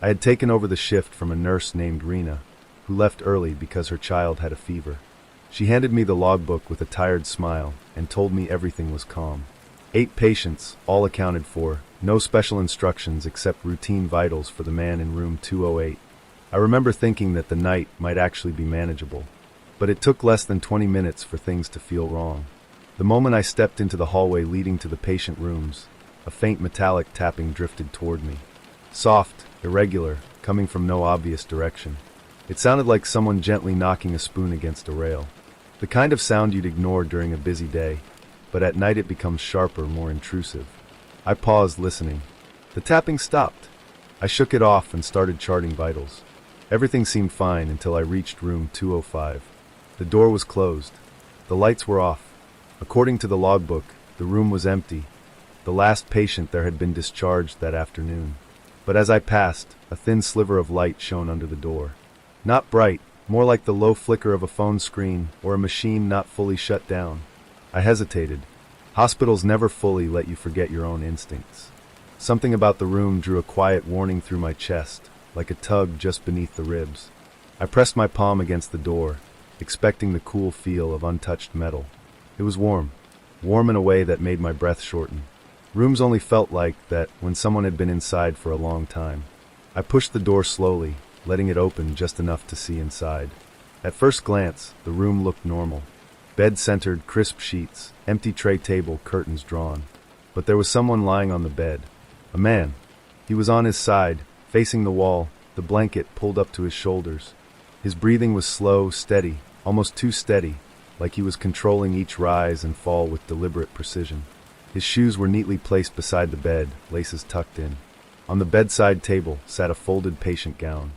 I had taken over the shift from a nurse named Rena, who left early because her child had a fever. She handed me the logbook with a tired smile and told me everything was calm. 8 patients, all accounted for, no special instructions except routine vitals for the man in room 208. I remember thinking that the night might actually be manageable, but it took less than 20 minutes for things to feel wrong. The moment I stepped into the hallway leading to the patient rooms, a faint metallic tapping drifted toward me. Soft, irregular, coming from no obvious direction. It sounded like someone gently knocking a spoon against a rail. The kind of sound you'd ignore during a busy day, but at night it becomes sharper, more intrusive. I paused, listening. The tapping stopped. I shook it off and started charting vitals. Everything seemed fine until I reached room 205. The door was closed. The lights were off. According to the logbook, the room was empty. The last patient there had been discharged that afternoon. But as I passed, a thin sliver of light shone under the door. Not bright, more like the low flicker of a phone screen or a machine not fully shut down. I hesitated. Hospitals never fully let you forget your own instincts. Something about the room drew a quiet warning through my chest, like a tug just beneath the ribs. I pressed my palm against the door, expecting the cool feel of untouched metal. It was warm in a way that made my breath shorten. Rooms only felt like that when someone had been inside for a long time. I pushed the door slowly, letting it open just enough to see inside. At first glance, the room looked normal. Bed-centered, crisp sheets, empty tray table, curtains drawn. But there was someone lying on the bed. A man. He was on his side, facing the wall, the blanket pulled up to his shoulders. His breathing was slow, steady, almost too steady, like he was controlling each rise and fall with deliberate precision. His shoes were neatly placed beside the bed, laces tucked in. On the bedside table sat a folded patient gown,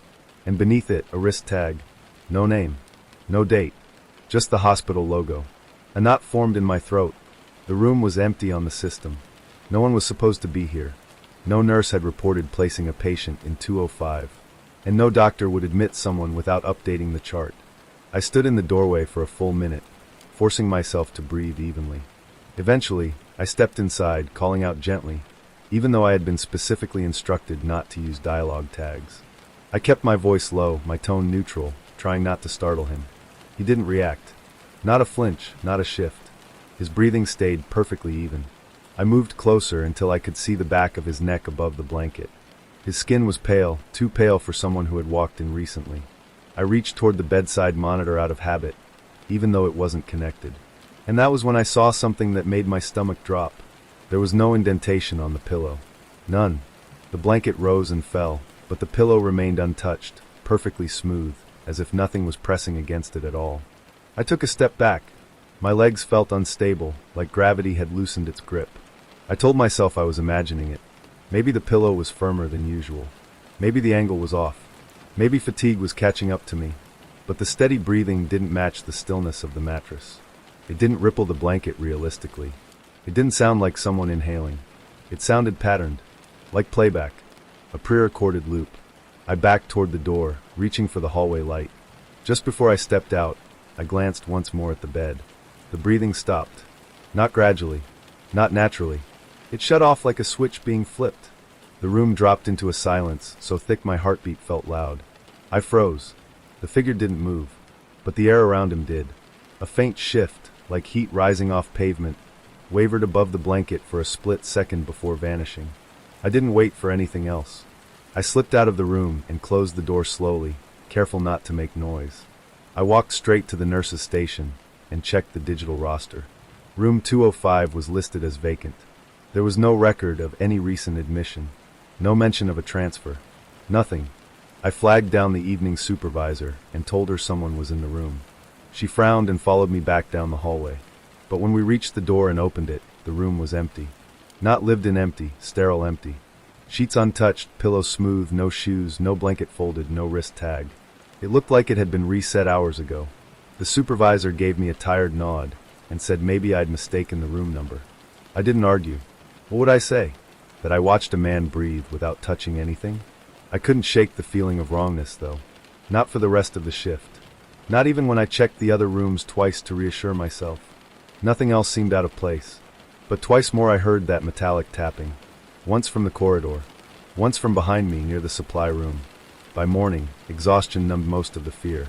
and beneath it a wrist tag. No name, no date, just the hospital logo. A knot formed in my throat. The room was empty on the system. No one was supposed to be here. No nurse had reported placing a patient in 205. And no doctor would admit someone without updating the chart. I stood in the doorway for a full minute, forcing myself to breathe evenly. Eventually, I stepped inside, calling out gently, even though I had been specifically instructed not to use dialogue tags. I kept my voice low, my tone neutral, trying not to startle him. He didn't react. Not a flinch, not a shift. His breathing stayed perfectly even. I moved closer until I could see the back of his neck above the blanket. His skin was pale, too pale for someone who had walked in recently. I reached toward the bedside monitor out of habit, even though it wasn't connected. And that was when I saw something that made my stomach drop. There was no indentation on the pillow. None. The blanket rose and fell, but the pillow remained untouched, perfectly smooth, as if nothing was pressing against it at all. I took a step back. My legs felt unstable, like gravity had loosened its grip. I told myself I was imagining it. Maybe the pillow was firmer than usual. Maybe the angle was off. Maybe fatigue was catching up to me. But the steady breathing didn't match the stillness of the mattress. It didn't ripple the blanket realistically. It didn't sound like someone inhaling. It sounded patterned, like playback, a pre-recorded loop. I backed toward the door, reaching for the hallway light. Just before I stepped out, I glanced once more at the bed. The breathing stopped. Not gradually, not naturally. It shut off like a switch being flipped. The room dropped into a silence, so thick my heartbeat felt loud. I froze. The figure didn't move, but the air around him did. A faint shift, like heat rising off pavement, wavered above the blanket for a split second before vanishing. I didn't wait for anything else. I slipped out of the room and closed the door slowly, careful not to make noise. I walked straight to the nurse's station and checked the digital roster. Room 205 was listed as vacant. There was no record of any recent admission, no mention of a transfer, nothing. I flagged down the evening supervisor and told her someone was in the room. She frowned and followed me back down the hallway. But when we reached the door and opened it, the room was empty. Not lived in empty, sterile empty. Sheets untouched, pillows smooth, no shoes, no blanket folded, no wrist tag. It looked like it had been reset hours ago. The supervisor gave me a tired nod and said maybe I'd mistaken the room number. I didn't argue. What would I say? That I watched a man breathe without touching anything? I couldn't shake the feeling of wrongness, though. Not for the rest of the shift. Not even when I checked the other rooms twice to reassure myself. Nothing else seemed out of place. But twice more I heard that metallic tapping. Once from the corridor. Once from behind me near the supply room. By morning, exhaustion numbed most of the fear.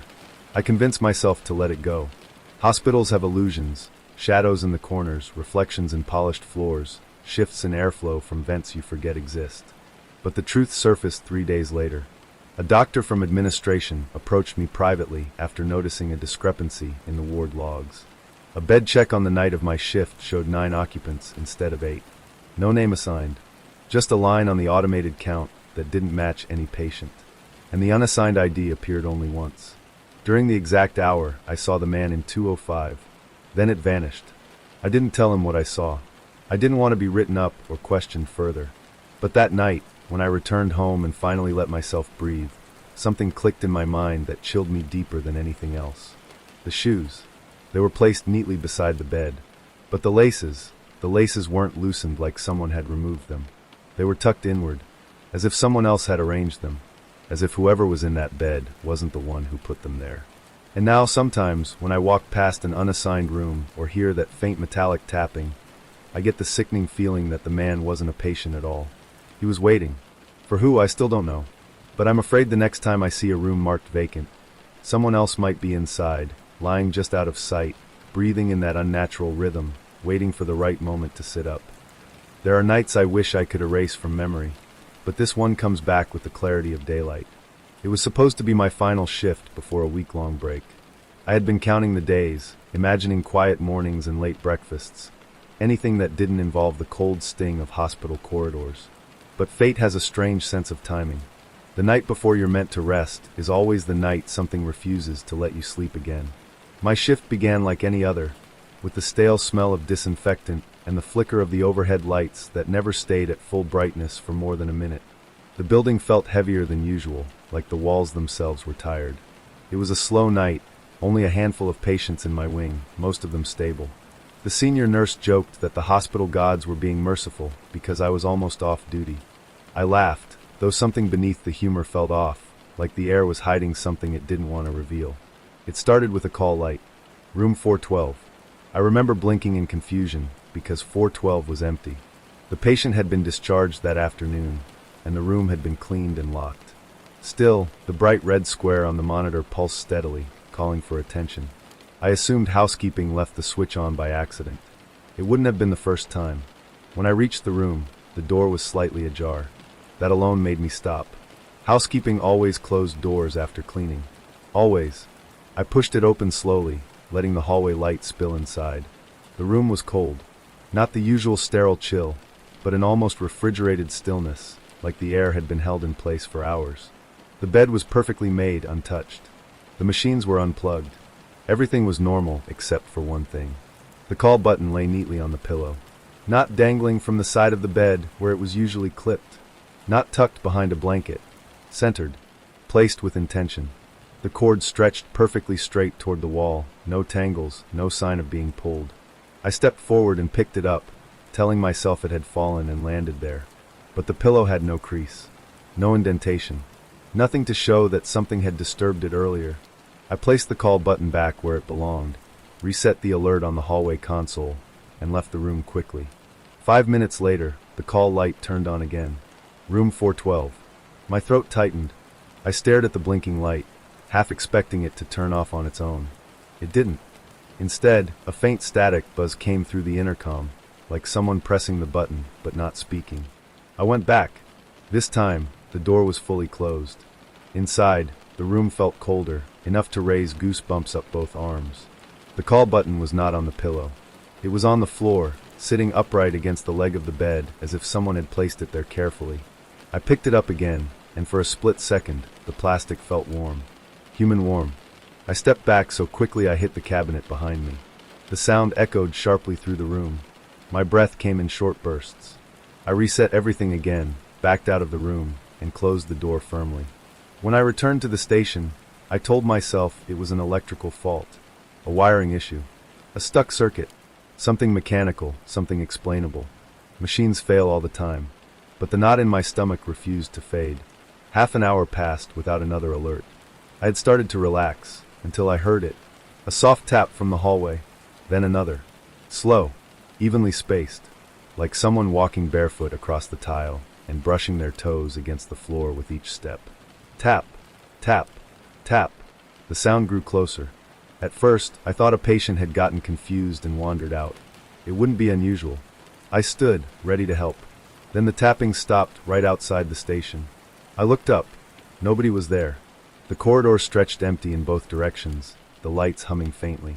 I convinced myself to let it go. Hospitals have illusions. Shadows in the corners, reflections in polished floors, shifts in airflow from vents you forget exist. But the truth surfaced 3 days later. A doctor from administration approached me privately after noticing a discrepancy in the ward logs. A bed check on the night of my shift showed 9 occupants instead of 8. No name assigned. Just a line on the automated count that didn't match any patient. And the unassigned ID appeared only once. During the exact hour, I saw the man in 205. Then it vanished. I didn't tell him what I saw. I didn't want to be written up or questioned further. But that night, when I returned home and finally let myself breathe, something clicked in my mind that chilled me deeper than anything else. The shoes. They were placed neatly beside the bed. But the laces weren't loosened like someone had removed them. They were tucked inward, as if someone else had arranged them, as if whoever was in that bed wasn't the one who put them there. And now sometimes, when I walk past an unassigned room or hear that faint metallic tapping, I get the sickening feeling that the man wasn't a patient at all. He was waiting. For who, I still don't know. But I'm afraid the next time I see a room marked vacant, someone else might be inside, lying just out of sight, breathing in that unnatural rhythm, waiting for the right moment to sit up. There are nights I wish I could erase from memory, but this one comes back with the clarity of daylight. It was supposed to be my final shift before a week-long break. I had been counting the days, imagining quiet mornings and late breakfasts, anything that didn't involve the cold sting of hospital corridors. But fate has a strange sense of timing. The night before you're meant to rest is always the night something refuses to let you sleep again. My shift began like any other, with the stale smell of disinfectant and the flicker of the overhead lights that never stayed at full brightness for more than a minute. The building felt heavier than usual, like the walls themselves were tired. It was a slow night, Only a handful of patients in my wing, most of them stable. The senior nurse joked that the hospital gods were being merciful because I was almost off duty. I laughed, though something beneath the humor felt off, like the air was hiding something it didn't want to reveal. It started with a call light. Room 412. I remember blinking in confusion because 412 was empty. The patient had been discharged that afternoon, and the room had been cleaned and locked. Still, the bright red square on the monitor pulsed steadily, calling for attention. I assumed housekeeping left the switch on by accident. It wouldn't have been the first time. When I reached the room, the door was slightly ajar. That alone made me stop. Housekeeping always closed doors after cleaning. Always. I pushed it open slowly, letting the hallway light spill inside. The room was cold. Not the usual sterile chill, but an almost refrigerated stillness, like the air had been held in place for hours. The bed was perfectly made, untouched. The machines were unplugged. Everything was normal except for one thing. The call button lay neatly on the pillow. Not dangling from the side of the bed where it was usually clipped. Not tucked behind a blanket. Centered. Placed with intention. The cord stretched perfectly straight toward the wall, no tangles, no sign of being pulled. I stepped forward and picked it up, telling myself it had fallen and landed there. But the pillow had no crease. No indentation. Nothing to show that something had disturbed it earlier. I placed the call button back where it belonged, reset the alert on the hallway console, and left the room quickly. 5 minutes later, the call light turned on again. Room 412. My throat tightened. I stared at the blinking light, half expecting it to turn off on its own. It didn't. Instead, a faint static buzz came through the intercom, like someone pressing the button but not speaking. I went back. This time, the door was fully closed. Inside, the room felt colder, enough to raise goosebumps up both arms. The call button was not on the pillow. It was on the floor, sitting upright against the leg of the bed as if someone had placed it there carefully. I picked it up again, and for a split second, the plastic felt warm. Human warm. I stepped back so quickly I hit the cabinet behind me. The sound echoed sharply through the room. My breath came in short bursts. I reset everything again, backed out of the room, and closed the door firmly. When I returned to the station, I told myself it was an electrical fault, a wiring issue, a stuck circuit, something mechanical, something explainable. Machines fail all the time, but the knot in my stomach refused to fade. Half an hour passed without another alert. I had started to relax, until I heard it. A soft tap from the hallway, then another. Slow, evenly spaced, like someone walking barefoot across the tile and brushing their toes against the floor with each step. Tap, tap, tap. The sound grew closer. At first, I thought a patient had gotten confused and wandered out. It wouldn't be unusual. I stood, ready to help. Then the tapping stopped right outside the station. I looked up. Nobody was there. The corridor stretched empty in both directions, the lights humming faintly.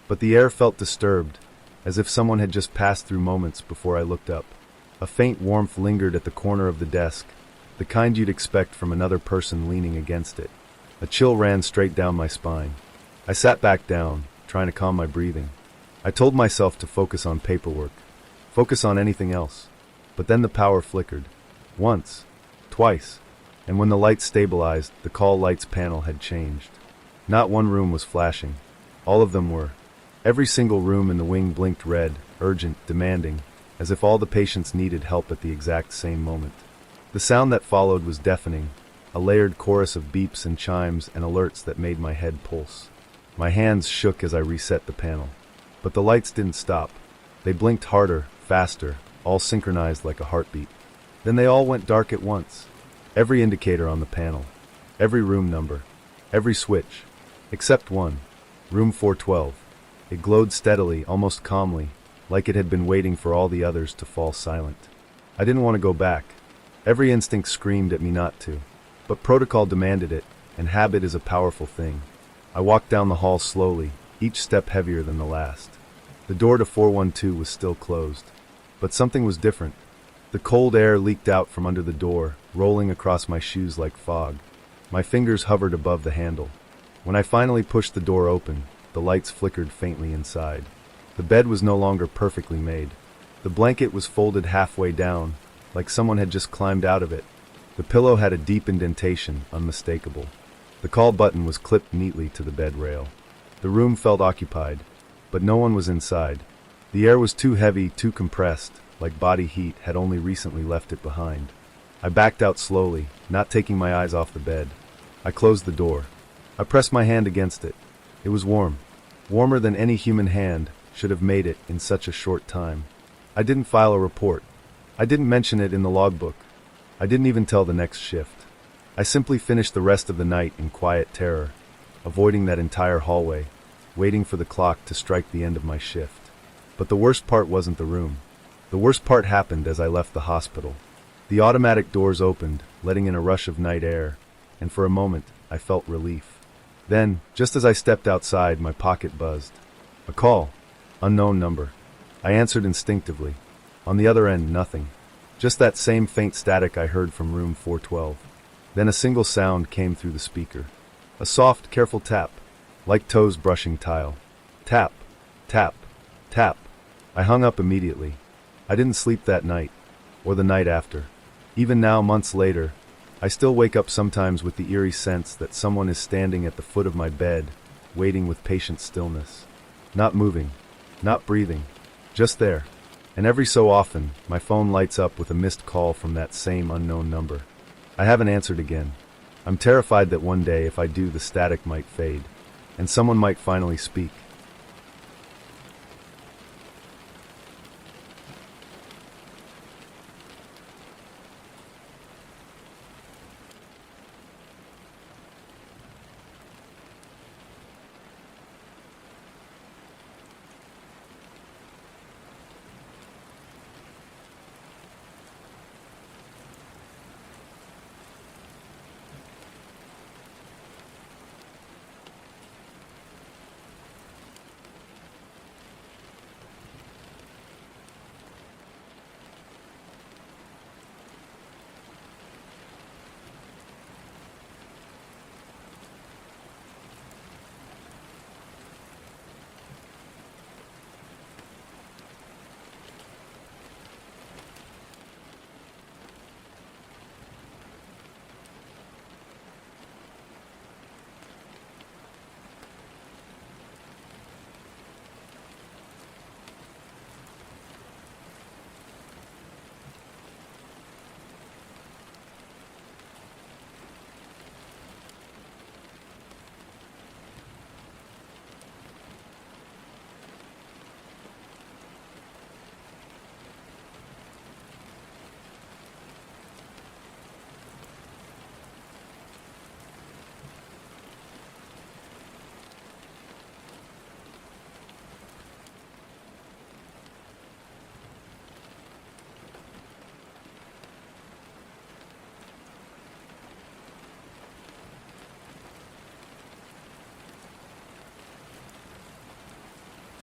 But the air felt disturbed, as if someone had just passed through moments before I looked up. A faint warmth lingered at the corner of the desk, the kind you'd expect from another person leaning against it. A chill ran straight down my spine. I sat back down, trying to calm my breathing. I told myself to focus on paperwork, focus on anything else. But then the power flickered. Once, twice, and when the lights stabilized, the call lights panel had changed. Not one room was flashing. All of them were. Every single room in the wing blinked red, urgent, demanding, as if all the patients needed help at the exact same moment. The sound that followed was deafening, a layered chorus of beeps and chimes and alerts that made my head pulse. My hands shook as I reset the panel. But the lights didn't stop. They blinked harder, faster, all synchronized like a heartbeat. Then they all went dark at once. Every indicator on the panel, every room number, every switch, except one, room 412. It glowed steadily, almost calmly, like it had been waiting for all the others to fall silent. I didn't want to go back. Every instinct screamed at me not to. But protocol demanded it, and habit is a powerful thing. I walked down the hall slowly, each step heavier than the last. The door to 412 was still closed. But something was different. The cold air leaked out from under the door, rolling across my shoes like fog. My fingers hovered above the handle. When I finally pushed the door open, the lights flickered faintly inside. The bed was no longer perfectly made. The blanket was folded halfway down, like someone had just climbed out of it. The pillow had a deep indentation, unmistakable. The call button was clipped neatly to the bed rail. The room felt occupied, but no one was inside. The air was too heavy, too compressed, like body heat had only recently left it behind. I backed out slowly, not taking my eyes off the bed. I closed the door. I pressed my hand against it. It was warm. Warmer than any human hand should have made it in such a short time. I didn't file a report. I didn't mention it in the logbook. I didn't even tell the next shift. I simply finished the rest of the night in quiet terror, avoiding that entire hallway, waiting for the clock to strike the end of my shift. But the worst part wasn't the room. The worst part happened as I left the hospital. The automatic doors opened, letting in a rush of night air, and for a moment, I felt relief. Then, just as I stepped outside, my pocket buzzed. A call. Unknown number. I answered instinctively. On the other end, nothing. Just that same faint static I heard from room 412. Then a single sound came through the speaker. A soft, careful tap, like toes brushing tile. Tap, tap, tap. I hung up immediately. I didn't sleep that night, or the night after. Even now, months later, I still wake up sometimes with the eerie sense that someone is standing at the foot of my bed, waiting with patient stillness. Not moving, not breathing, just there. And every so often, my phone lights up with a missed call from that same unknown number. I haven't answered again. I'm terrified that one day, if I do, the static might fade, and someone might finally speak.